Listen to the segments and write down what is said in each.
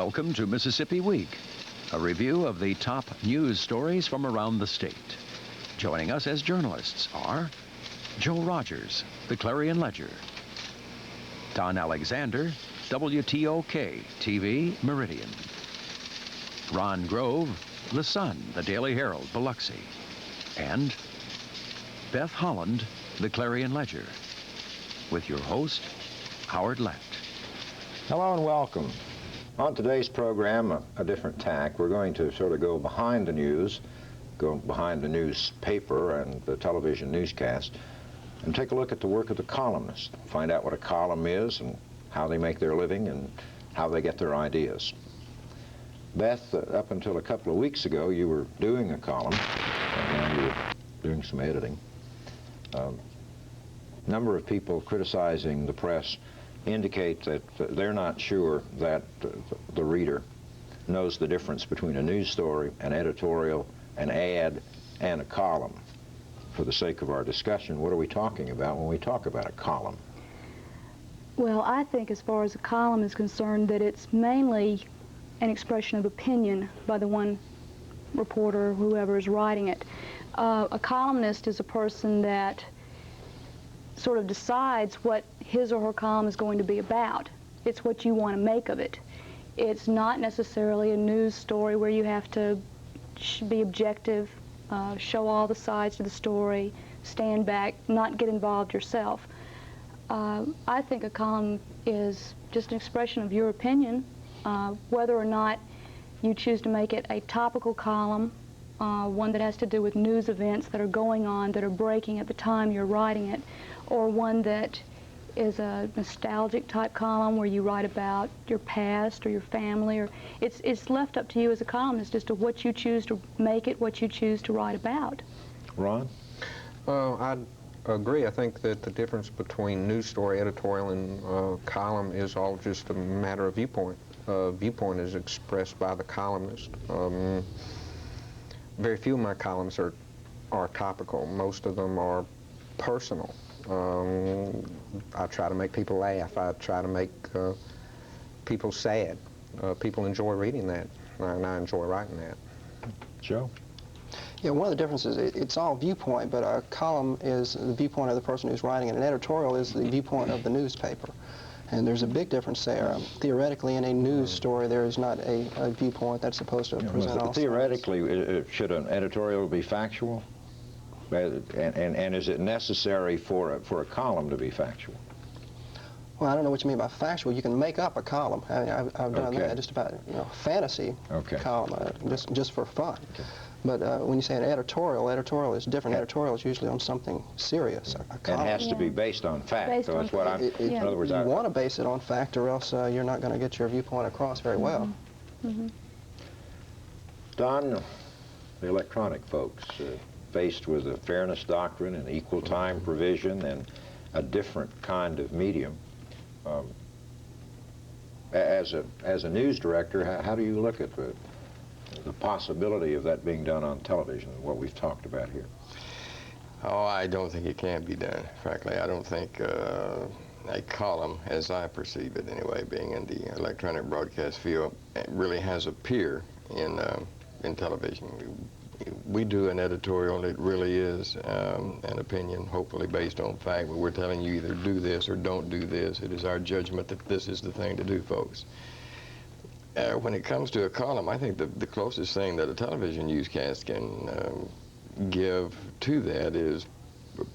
Welcome to Mississippi Week, a review of the top news stories from around the state. Joining us as journalists are Joe Rogers, the Clarion Ledger; Don Alexander, WTOK TV Meridian; Ron Grove, The Sun, the Daily Herald, Biloxi; and Beth Holland, the Clarion Ledger, with your host, Howard Lett. Hello and welcome. On today's program, a different tack. We're going to sort of go behind the news, go behind the newspaper and the television newscast, and take a look at the work of the columnist, find out what a column is and how they make their living and how they get their ideas. Beth, up until a couple of weeks ago, you were doing a column, and now you're doing some editing. Number of people criticizing the press indicate that they're not sure that the reader knows the difference between a news story, an editorial, an ad, and a column. For the sake of our discussion, what are we talking about when we talk about a column? Well, I think as far as a column is concerned that it's mainly an expression of opinion by the one reporter or whoever is writing it. A columnist is a person that sort of decides what his or her column is going to be about. It's what you want to make of it. It's not necessarily a news story where you have to be objective, show all the sides of the story, stand back, not get involved yourself. I think a column is just an expression of your opinion, whether or not you choose to make it a topical column, one that has to do with news events that are going on, that are breaking at the time you're writing it, or one that is a nostalgic type column where you write about your past or your family, or it's left up to you as a columnist as to what you choose to make it, what you choose to write about. Ron? I'd agree. I think that the difference between news story, editorial, and column is all just a matter of viewpoint. Viewpoint is expressed by the columnist. Very few of my columns are topical. Most of them are personal. I try to make people laugh. I try to make people sad. People enjoy reading that, and I enjoy writing that. Joe? Yeah, one of the differences, it's all viewpoint, but a column is the viewpoint of the person who's writing it. An editorial is the viewpoint of the newspaper. And there's a big difference there. Theoretically, in a news story, there is not a viewpoint that's supposed to present all sides. Theoretically, should an editorial be factual? And is it necessary for a column to be factual? Well, I don't know what you mean by factual. You can make up a column. I mean, I've done Okay. that, just about, fantasy column, just for fun. Okay. But when you say an editorial is different. Editorial is usually on something serious. A column. It has to be based on fact. Based so that's on what I'm. In other words, you want to base it on fact, or else you're not going to get your viewpoint across very well. Mm-hmm. Don, the electronic folks, faced with the fairness doctrine and equal time provision and a different kind of medium, as a news director, how do you look at the possibility of that being done on television, what we've talked about here? Oh, I don't think it can be done, frankly. I don't think a column, as I perceive it anyway, being in the electronic broadcast field, really has a peer in television. We do an editorial, it really is an opinion, hopefully based on fact, but we're telling you either do this or don't do this. It is our judgment that this is the thing to do, folks. When it comes to a column, I think the closest thing that a television newscast can give to that is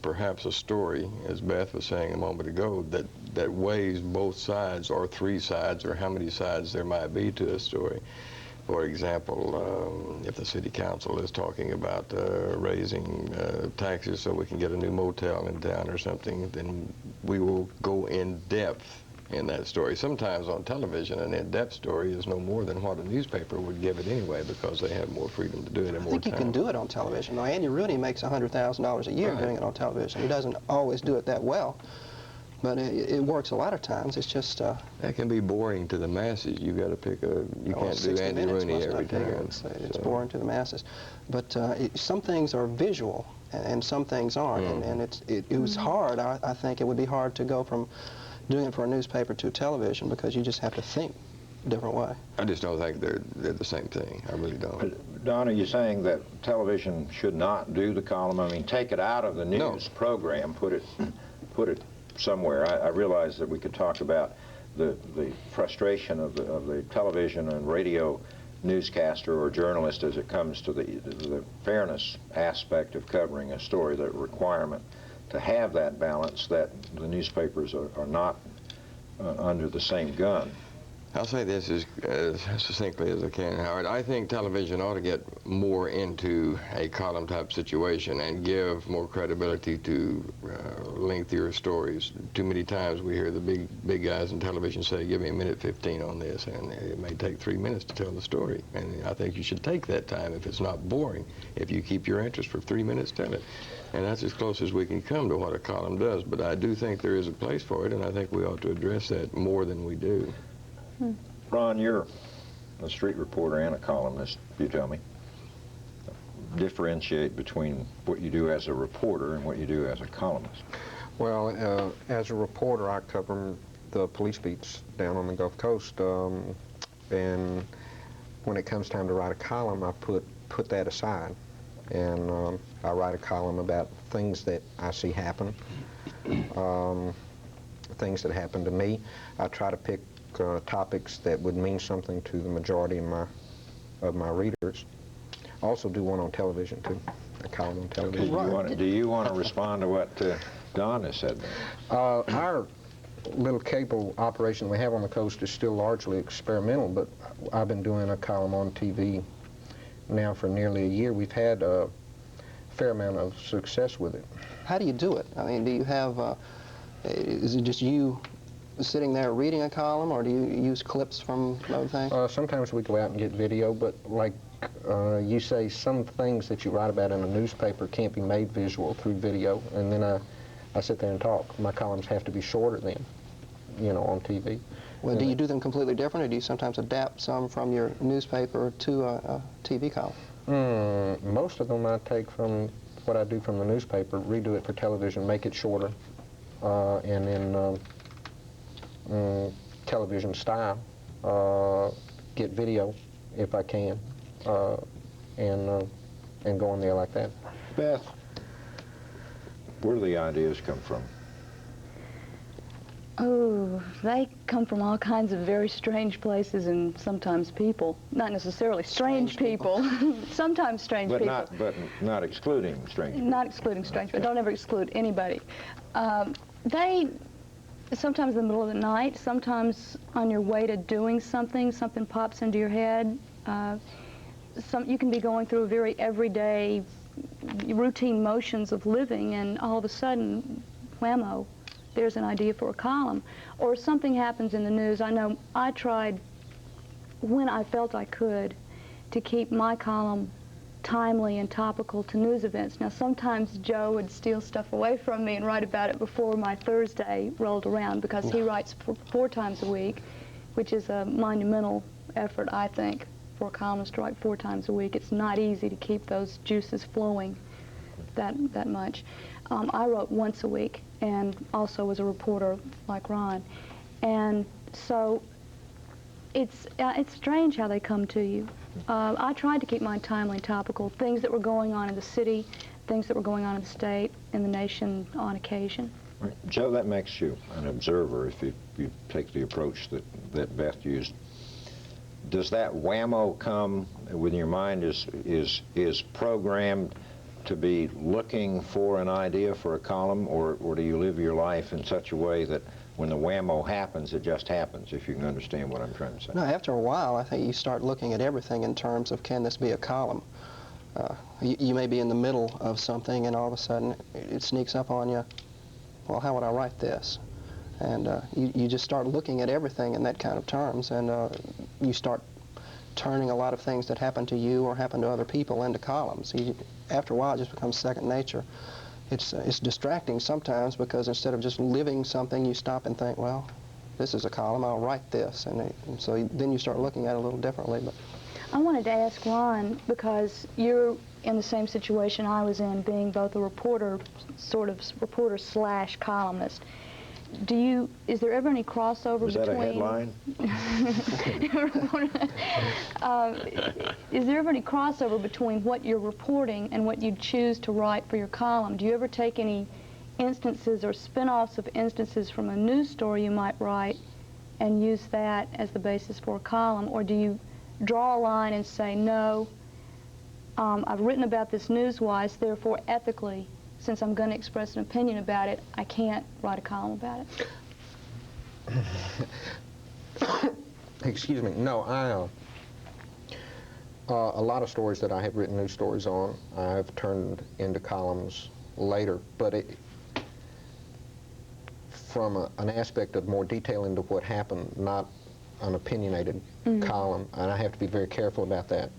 perhaps a story, as Beth was saying a moment ago, that weighs both sides, or three sides, or how many sides there might be to a story. For example, if the city council is talking about raising taxes so we can get a new motel in town or something, then we will go in depth in that story. Sometimes on television, an in-depth story is no more than what a newspaper would give it anyway, because they have more freedom to do it and more time. I think you can do it on television. Now, Andy Rooney makes $100,000 a year doing it on television. He doesn't always do it that well, but it works a lot of times. It's just that can be boring to the masses. You got to pick a. You can't do Andy Rooney every time. It's boring to the masses, but some things are visual and some things aren't, and it was hard. I think it would be hard to go from doing it for a newspaper to television, because you just have to think different way. I just don't think they're the same thing. I really don't. Don, are you saying that television should not do the column? I mean, take it out of the news program, put it somewhere. I realize that we could talk about the frustration of the television and radio newscaster or journalist as it comes to the fairness aspect of covering a story, the requirement to have that balance, that the newspapers are not under the same gun. I'll say this as succinctly as I can, Howard. I think television ought to get more into a column type situation and give more credibility to lengthier stories. Too many times we hear the big guys in television say, give me a minute 15 on this, and it may take 3 minutes to tell the story. And I think you should take that time if it's not boring. If you keep your interest for 3 minutes, tell it. And that's as close as we can come to what a column does. But I do think there is a place for it, and I think we ought to address that more than we do. Ron, you're a street reporter and a columnist, you tell me. Differentiate between what you do as a reporter and what you do as a columnist. Well, as a reporter, I cover the police beats down on the Gulf Coast, and when it comes time to write a column, I put that aside, and I write a column about things that I see happen, things that happen to me. I try to pick topics that would mean something to the majority of my readers. Also do one on television too, a column on television. Do you want to respond to what Don has said? Our little cable operation we have on the coast is still largely experimental, but I've been doing a column on TV now for nearly a year. We've had a fair amount of success with it. How do you do it? I mean, do you have, is it just you sitting there reading a column, or do you use clips from other things? Sometimes we go out and get video, but like you say, some things that you write about in a newspaper can't be made visual through video, and then I sit there and talk. My columns have to be shorter than, on TV. Well, do you do them completely different, or do you sometimes adapt some from your newspaper to a TV column? Most of them I take from what I do from the newspaper, redo it for television, make it shorter, and then television style, get video if I can, and go on there like that. Beth, where do the ideas come from? Oh, they come from all kinds of very strange places and sometimes people. Not necessarily strange people. Sometimes strange people. But not excluding strange people. Not excluding strange people. Don't ever exclude anybody. Sometimes in the middle of the night, sometimes on your way to doing something, something pops into your head. You can be going through very everyday, routine motions of living, and all of a sudden, whammo, there's an idea for a column. Or something happens in the news. I know I tried, when I felt I could, to keep my column timely and topical to news events. Now, sometimes Joe would steal stuff away from me and write about it before my Thursday rolled around, because he writes 4 times a week, which is a monumental effort, I think, for a columnist to write 4 times a week. It's not easy to keep those juices flowing that much. I wrote once a week, and also was a reporter like Ron. And so it's strange how they come to you. I tried to keep mine timely and topical, things that were going on in the city, things that were going on in the state, in the nation on occasion. Right. Joe, that makes you an observer if you take the approach that Beth used. Does that whammo come with your mind is programmed to be looking for an idea for a column, or do you live your life in such a way that when the whammo happens, it just happens, if you can understand what I'm trying to say? No, after a while, I think you start looking at everything in terms of, can this be a column? You may be in the middle of something, and all of a sudden it sneaks up on you, well, how would I write this? And you just start looking at everything in that kind of terms, and you start turning a lot of things that happen to you or happen to other people into columns. After a while, it just becomes second nature. It's distracting sometimes, because instead of just living something, you stop and think, well, this is a column, I'll write this. And so then you start looking at it a little differently. But I wanted to ask Ron, because you're in the same situation I was in, being both a reporter, sort of reporter slash columnist. is there ever any crossover Is that between... a headline? Is there ever any crossover between what you're reporting and what you choose to write for your column? Do you ever take any instances or spin-offs of instances from a news story you might write and use that as the basis for a column? Or do you draw a line and say, no, I've written about this news-wise, therefore ethically, since I'm going to express an opinion about it, I can't write a column about it? Excuse me. No, a lot of stories that I have written news stories on, I've turned into columns later, but from an aspect of more detail into what happened, not an opinionated column, and I have to be very careful about that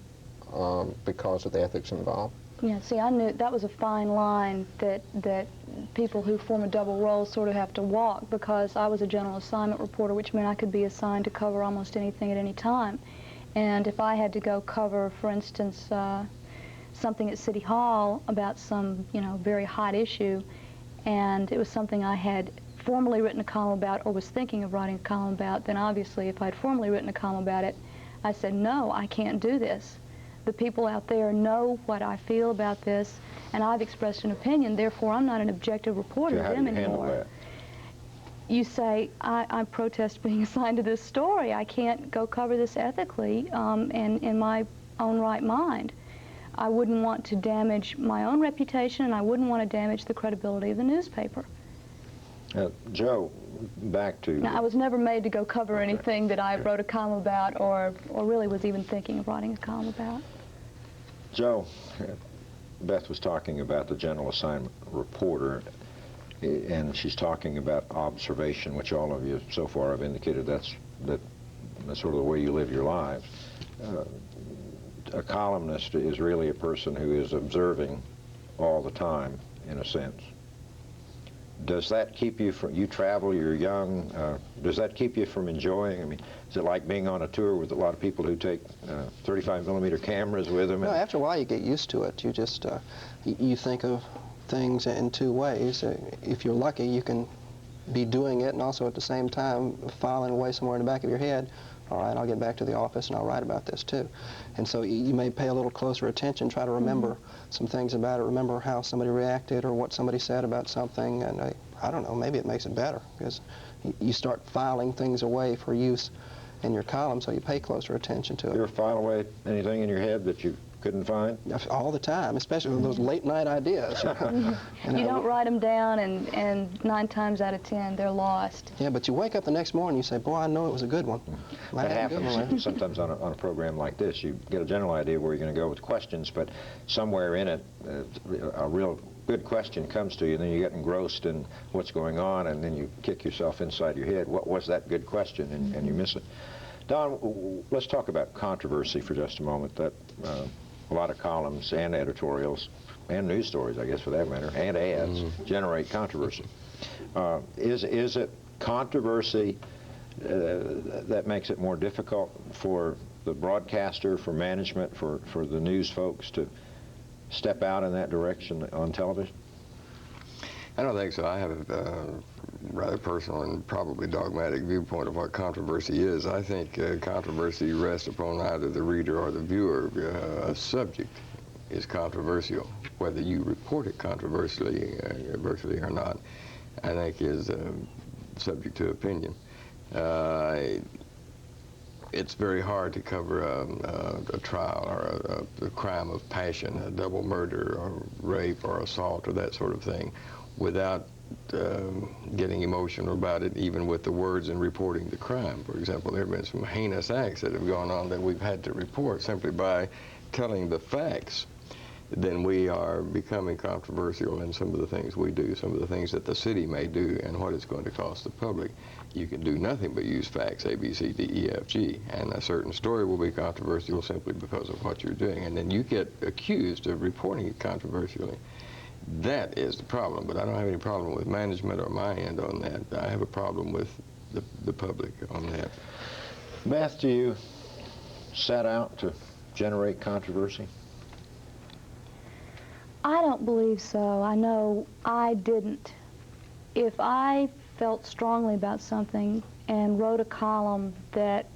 because of the ethics involved. Yeah, see, I knew that was a fine line that people who form a double role sort of have to walk, because I was a general assignment reporter, which meant I could be assigned to cover almost anything at any time. And if I had to go cover, for instance, something at City Hall about some, very hot issue, and it was something I had formally written a column about or was thinking of writing a column about, then obviously if I'd formally written a column about it, I said, no, I can't do this. The people out there know what I feel about this, and I've expressed an opinion, therefore I'm not an objective reporter to them anymore. You say, I protest being assigned to this story. I can't go cover this ethically and in my own right mind. I wouldn't want to damage my own reputation, and I wouldn't want to damage the credibility of the newspaper. Joe, back to... Now, I was never made to go cover anything that I wrote a column about or really was even thinking of writing a column about. Joe, Beth was talking about the general assignment reporter, and she's talking about observation, which all of you so far have indicated that's sort of the way you live your lives. A columnist is really a person who is observing all the time, in a sense. Does that keep you from, you travel, you're young, does that keep you from enjoying? I mean, is it like being on a tour with a lot of people who take 35mm cameras with them? No, after a while you get used to it. You just, you think of things in two ways. If you're lucky, you can be doing it and also at the same time filing away somewhere in the back of your head, all right, I'll get back to the office and I'll write about this too. And so you may pay a little closer attention, try to remember some things about it, remember how somebody reacted or what somebody said about something, and I don't know, maybe it makes it better because you start filing things away for use in your column, so you pay closer attention to it. You ever file away anything in your head that you couldn't find? All the time, especially with those late night ideas. You don't write them down, and 9 times out of 10 they're lost. Yeah, but you wake up the next morning and you say, boy, I know it was a good one. That happens sometimes on a program like this. You get a general idea where you're going to go with questions, but somewhere in it, a real good question comes to you, and then you get engrossed in what's going on, and then you kick yourself inside your head. What was that good question? And you miss it. Don, let's talk about controversy for just a moment. That a lot of columns and editorials and news stories, I guess for that matter, and ads generate controversy. Is it controversy that makes it more difficult for the broadcaster, for management, for the news folks to step out in that direction on television? I don't think so. I have a rather personal and probably dogmatic viewpoint of what controversy is. I think controversy rests upon either the reader or the viewer. A subject is controversial, whether you report it controversially or not, I think is subject to opinion. It's very hard to cover a trial or a crime of passion, a double murder or rape or assault or that sort of thing, without getting emotional about it, even with the words in reporting the crime. For example, there have been some heinous acts that have gone on that we've had to report simply by telling the facts. Then we are becoming controversial in some of the things we do, some of the things that the city may do, and what it's going to cost the public. You can do nothing but use facts, A, B, C, D, E, F, G, and a certain story will be controversial simply because of what you're doing, and then you get accused of reporting it controversially. That is the problem, but I don't have any problem with management or my end on that. I have a problem with the public on that. Beth, do you set out to generate controversy? I don't believe so. I know I didn't. If I felt strongly about something and wrote a column that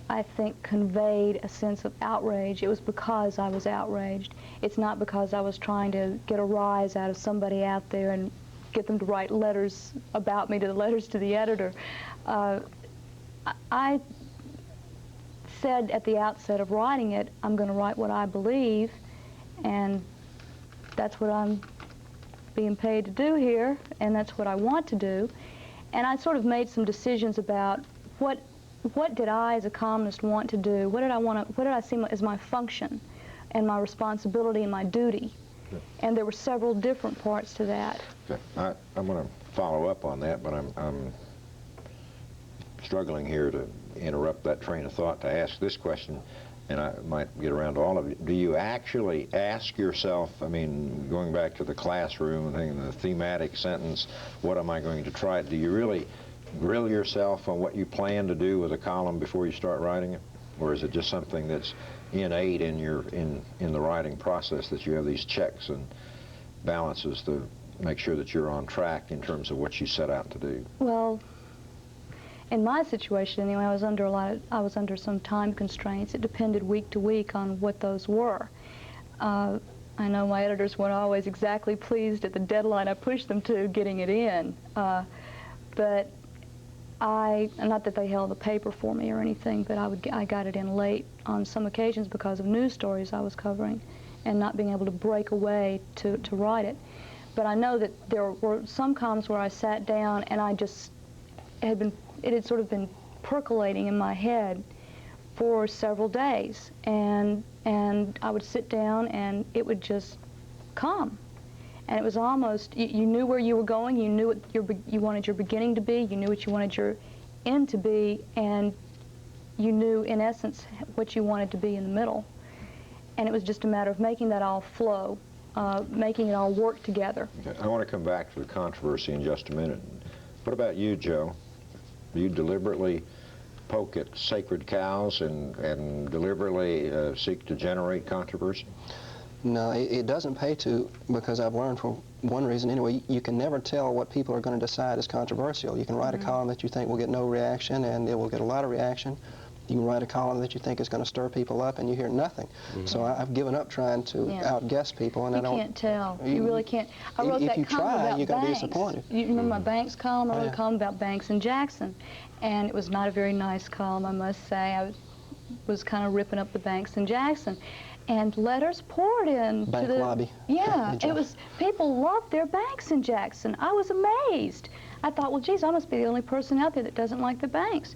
I think conveyed a sense of outrage, it was because I was outraged. It's not because I was trying to get a rise out of somebody out there and get them to write letters about me, to the letters to the editor. I said at the outset of writing it, I'm going to write what I believe, and that's what I'm being paid to do here, and that's what I want to do. And I sort of made some decisions about what did I, as a columnist, want to do? What did I see as my function and my responsibility and my duty? Okay. And there were several different parts to that. Okay. I'm going to follow up on that, but I'm struggling here to interrupt that train of thought to ask this question, and I might get around to all of it. Do you actually ask yourself, I mean, going back to the classroom and thinking the thematic sentence, what am I going to try? Do you really grill yourself on what you plan to do with a column before you start writing it? Or is it just something that's innate in the writing process, that you have these checks and balances to make sure that you're on track in terms of what you set out to do? Well, in my situation anyway, I was under some time constraints. It depended week to week on what those were. I know my editors weren't always exactly pleased at the deadline I pushed them to getting it in, but not that they held the paper for me or anything, but I got it in late on some occasions because of news stories I was covering and not being able to break away to write it. But I know that there were some columns where I sat down and it had sort of been percolating in my head for several days, and I would sit down and it would just come. And it was almost, you knew where you were going, you knew what you wanted your beginning to be, you knew what you wanted your end to be, and you knew, in essence, what you wanted to be in the middle. And it was just a matter of making that all flow, making it all work together. Okay. I want to come back to the controversy in just a minute. What about you, Joe? Do you deliberately poke at sacred cows and deliberately seek to generate controversy? No, it doesn't pay to, because I've learned, for one reason anyway, you can never tell what people are going to decide is controversial. You can write a column that you think will get no reaction, and it will get a lot of reaction. You can write a column that you think is going to stir people up, and you hear nothing. So I've given up trying to outguess people, and I don't. You can't tell. You really can't. I wrote that column about you're going to be Banks. disappointed. You remember my Banks column? I wrote a column about Banks and Jackson, and it was not a very nice column, I must say. I was kind of ripping up the Banks and Jackson. And letters poured in Bank to the lobby. Yeah, it was, people loved their Banks in Jackson. I was amazed. I thought, well, geez, I must be the only person out there that doesn't like the Banks.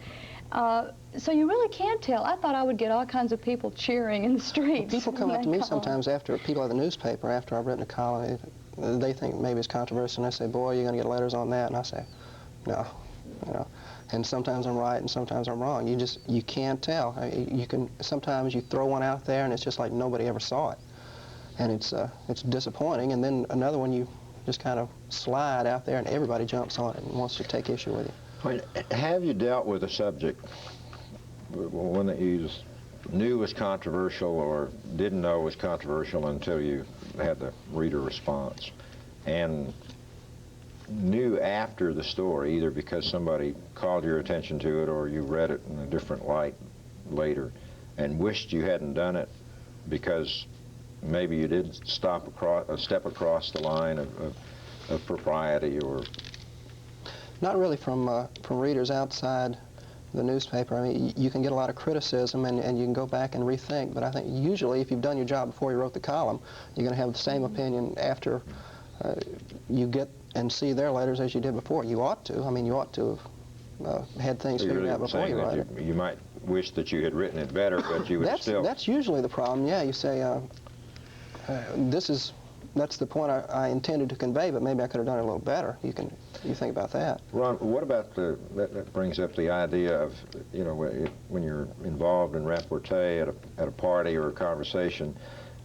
So you really can't tell. I thought I would get all kinds of people cheering in the streets. Well, people come up to me sometimes after, people at the newspaper, after I've written a column, they think maybe it's controversial, and they say, boy, you're going to get letters on that. And I say, no, you know. And sometimes I'm right and sometimes I'm wrong. You can't tell. Sometimes you throw one out there and it's just like nobody ever saw it. And it's disappointing. And then another one you just kind of slide out there and everybody jumps on it and wants to take issue with you. Have you dealt with a subject, one that you knew was controversial or didn't know was controversial until you had the reader response, and knew after the story, either because somebody called your attention to it or you read it in a different light later, and wished you hadn't done it because maybe you did step across the line of propriety? Or not really from readers outside the newspaper. I mean, you can get a lot of criticism and you can go back and rethink, but I think usually if you've done your job before you wrote the column, you're going to have the same opinion after you get and see their letters as you did before. You ought to. I mean, you ought to have had things figured out before you write it. You might wish that you had written it better, but you would still... That's usually the problem, yeah. You say, that's the point I intended to convey, but maybe I could have done it a little better. You think about that. Ron, what about that brings up the idea of, you know, when you're involved in repartee at a party or a conversation,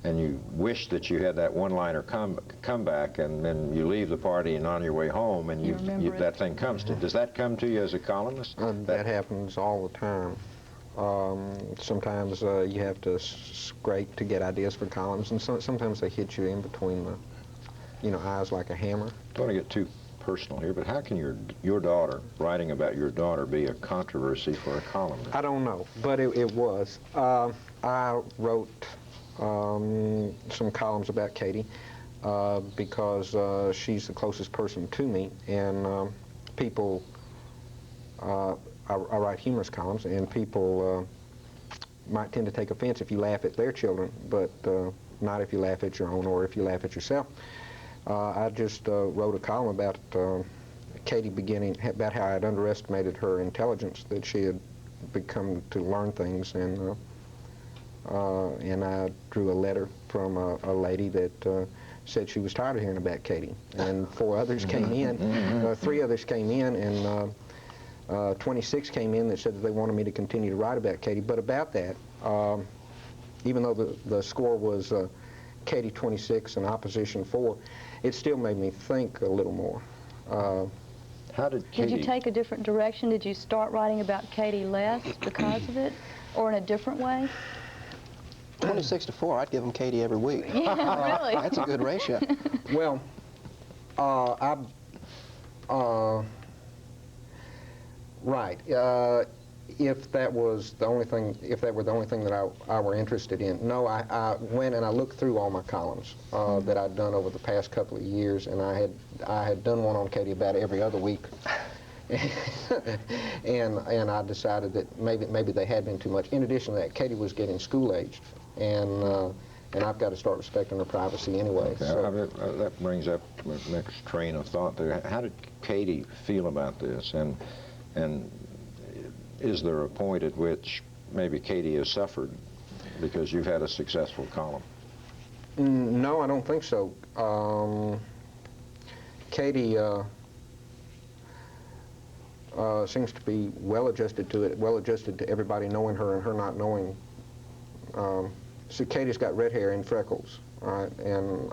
and you wish that you had that one-liner comeback, and then you leave the party and on your way home, and that thing comes to. Does that come to you as a columnist? That happens all the time. Sometimes you have to scrape to get ideas for columns, and sometimes they hit you in between the, eyes like a hammer. Don't want to get too personal here, but how can your daughter, writing about your daughter, be a controversy for a columnist? I don't know, but it was. I wrote some columns about Katie because she's the closest person to me, and people, I write humorous columns, and people might tend to take offense if you laugh at their children, but not if you laugh at your own or if you laugh at yourself. I just wrote a column about Katie about how I had underestimated her intelligence, that she had become to learn things, and I drew a letter from a lady that said she was tired of hearing about Katie, and 4 others came in, 3 others came in, and 26 came in that said that they wanted me to continue to write about Katie. But about that, even though the score was Katie 26 and opposition 4, it still made me think a little more. How did Katie... Did you take a different direction? Did you start writing about Katie less because of it, or in a different way? 26 to 4, I'd give them Katie every week. Yeah, really? That's a good ratio. Well, right. If that was the only thing, if that were the only thing that I were interested in, no, I went and I looked through all my columns that I'd done over the past couple of years, and I had done one on Katie about every other week, and I decided that maybe they had been too much. In addition to that, Katie was getting school-aged, and I've got to start respecting her privacy anyway. Okay, So. that brings up my next train of thought there. How did Katie feel about this, and is there a point at which maybe Katie has suffered because you've had a successful column? No, I don't think so. Katie seems to be well adjusted to it, well adjusted to everybody knowing her and her not knowing. So Katie's got red hair and freckles, all right, and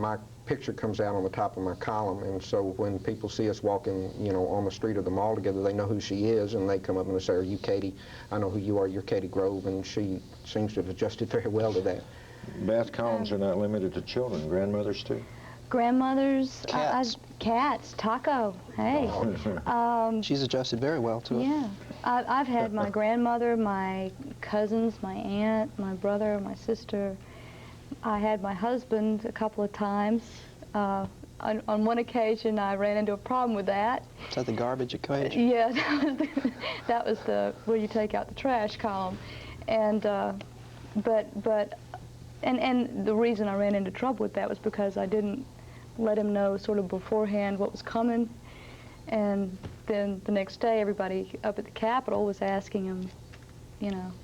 my picture comes out on the top of my column, and so when people see us walking, on the street or the mall together, they know who she is, and they come up and they say, "Are you Katie? I know who you are. You're Katie Grove," and she seems to have adjusted very well to that. Beth, columns are not limited to children, grandmothers too? Grandmothers, Cats. Cats, Taco, hey. She's adjusted very well to it. Yeah, I've had my grandmother, my cousins, my aunt, my brother, my sister. I had my husband a couple of times. On one occasion, I ran into a problem with that. Is that the garbage equation? Yeah, that was the where you take out the trash column, and and the reason I ran into trouble with that was because I didn't let him know sort of beforehand what was coming, and then the next day everybody up at the Capitol was asking him,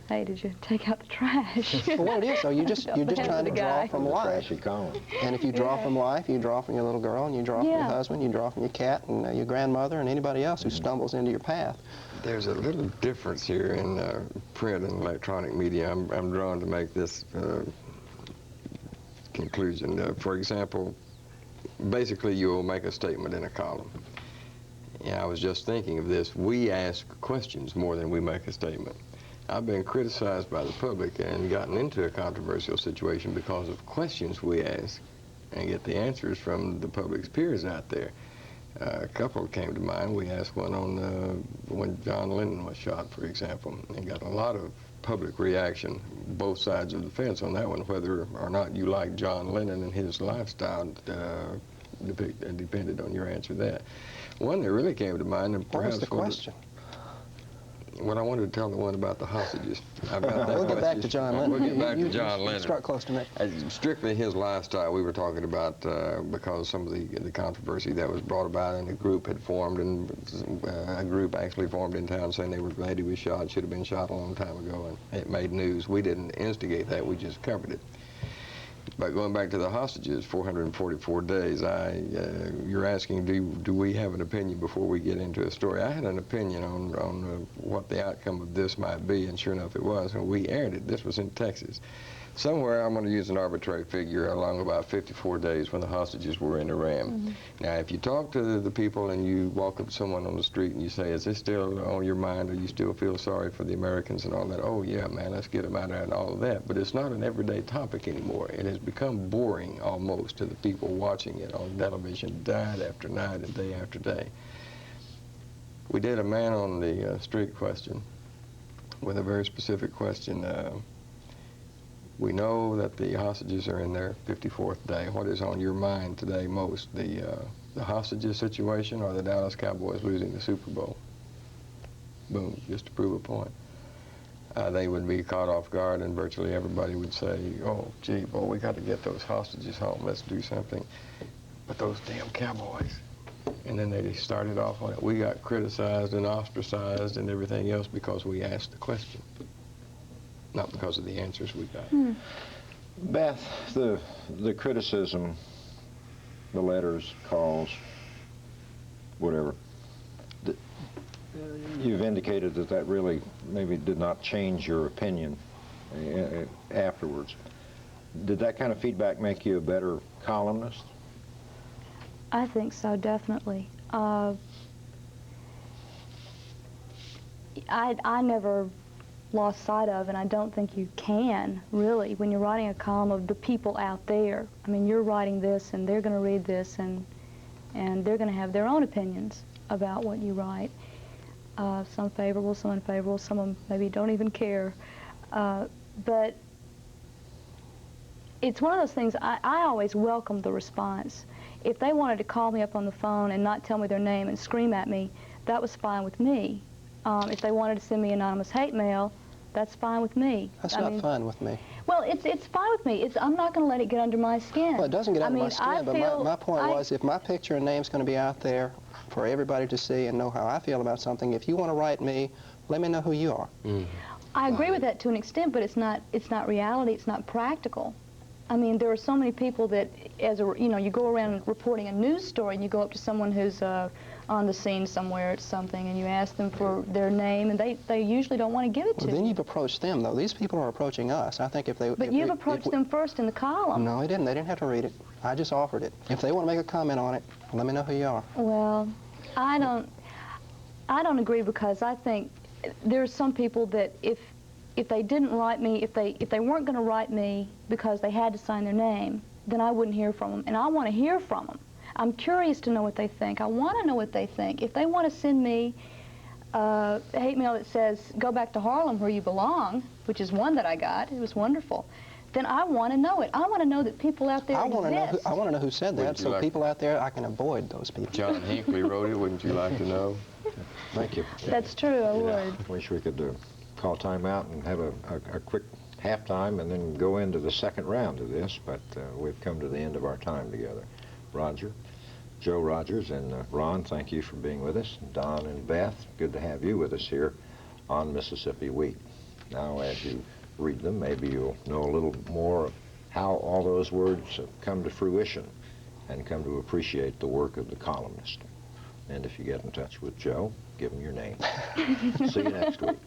hey, did you take out the trash? Well, what it is, though, you're just trying to draw from life. Trashy column. And if you draw from life, you draw from your little girl, and you draw from your husband, you draw from your cat, and your grandmother, and anybody else who stumbles into your path. There's a little difference here in print and electronic media. I'm drawn to make this conclusion. For example, basically you'll make a statement in a column. I was just thinking of this. We ask questions more than we make a statement. I've been criticized by the public and gotten into a controversial situation because of questions we ask and get the answers from the public's peers out there. A couple came to mind. We asked one on when John Lennon was shot, for example, and got a lot of public reaction, both sides of the fence on that one, whether or not you like John Lennon and his lifestyle depended on your answer to that. One that really came to mind, and perhaps... What was the question? Well, I wanted to tell the one about the hostages. I've got that We'll get back question. to John Lennon. We'll get back to John You Lennon. start close to me. Strictly his lifestyle we were talking about because some of the controversy that was brought about, and a group had formed, and a group actually formed in town saying they were glad he was shot, should have been shot a long time ago, and it made news. We didn't instigate that, we just covered it. But going back to the hostages, 444 days, you're asking, do we have an opinion before we get into a story? I had an opinion on what the outcome of this might be, and sure enough it was, and we aired it. This was in Texas. somewhere, I'm going to use an arbitrary figure, along about 54 days when the hostages were in Iran. Now, if you talk to the people and you walk up to someone on the street and you say, is this still on your mind, or you still feel sorry for the Americans and all that? Oh, yeah, man, let's get them out of there and all of that. But it's not an everyday topic anymore. It has become boring almost to the people watching it on television, night after night and day after day. We did a man on the street question with a very specific question. We know that the hostages are in their 54th day. What is on your mind today most, the hostages situation or the Dallas Cowboys losing the Super Bowl? Boom, just to prove a point. They would be caught off guard, and virtually everybody would say, oh, gee, boy, we got to get those hostages home. Let's do something. But those damn Cowboys. And then they started off on it. We got criticized and ostracized and everything else because we asked the question, not because of the answers we got. Beth, the criticism, the letters, calls, whatever, you've indicated that that really maybe did not change your opinion afterwards. Did that kind of feedback make you a better columnist? I think so, definitely. I never lost sight of, and I don't think you can, really, when you're writing a column of the people out there. I mean, you're writing this, and they're going to read this, and they're going to have their own opinions about what you write. Some favorable, some unfavorable, some of them maybe don't even care. But it's one of those things, I always welcome the response. If they wanted to call me up on the phone and not tell me their name and scream at me, that was fine with me. If they wanted to send me anonymous hate mail, that's fine with me. That's not fine with me. Well, it's fine with me. I'm not going to let it get under my skin. Well, it doesn't get under my skin, but my point was, if my picture and name's going to be out there for everybody to see and know how I feel about something, if you want to write me, let me know who you are. I agree with that to an extent, but it's not reality. It's not practical. I mean, there are so many people that, you go around reporting a news story, and you go up to someone who's on the scene somewhere at something, and you ask them for their name, and they usually don't want to give it to you. Then you've approached them, though. These people are approaching us. I think if they... But you've approached them first in the column. No, they didn't. They didn't have to read it. I just offered it. If they want to make a comment on it, let me know who you are. Well, I don't agree, because I think there are some people that if they didn't write me, if they weren't going to write me because they had to sign their name, then I wouldn't hear from them. And I want to hear from them. I'm curious to know what they think. I want to know what they think. If they want to send me a hate mail that says, go back to Harlem where you belong, which is one that I got, it was wonderful, then I want to know it. I want to know that people out there exist. I want to know who said that, so people out there, I can avoid those people. John Hinckley wrote it. Wouldn't you like to know? Thank you. That's true, I would. I wish we could call time out and have a quick halftime and then go into the second round of this, but we've come to the end of our time together. Roger, Joe Rogers, and Ron, thank you for being with us. Don and Beth, good to have you with us here on Mississippi Week. Now, as you read them, maybe you'll know a little more of how all those words have come to fruition and come to appreciate the work of the columnist. And if you get in touch with Joe, give him your name. See you next week.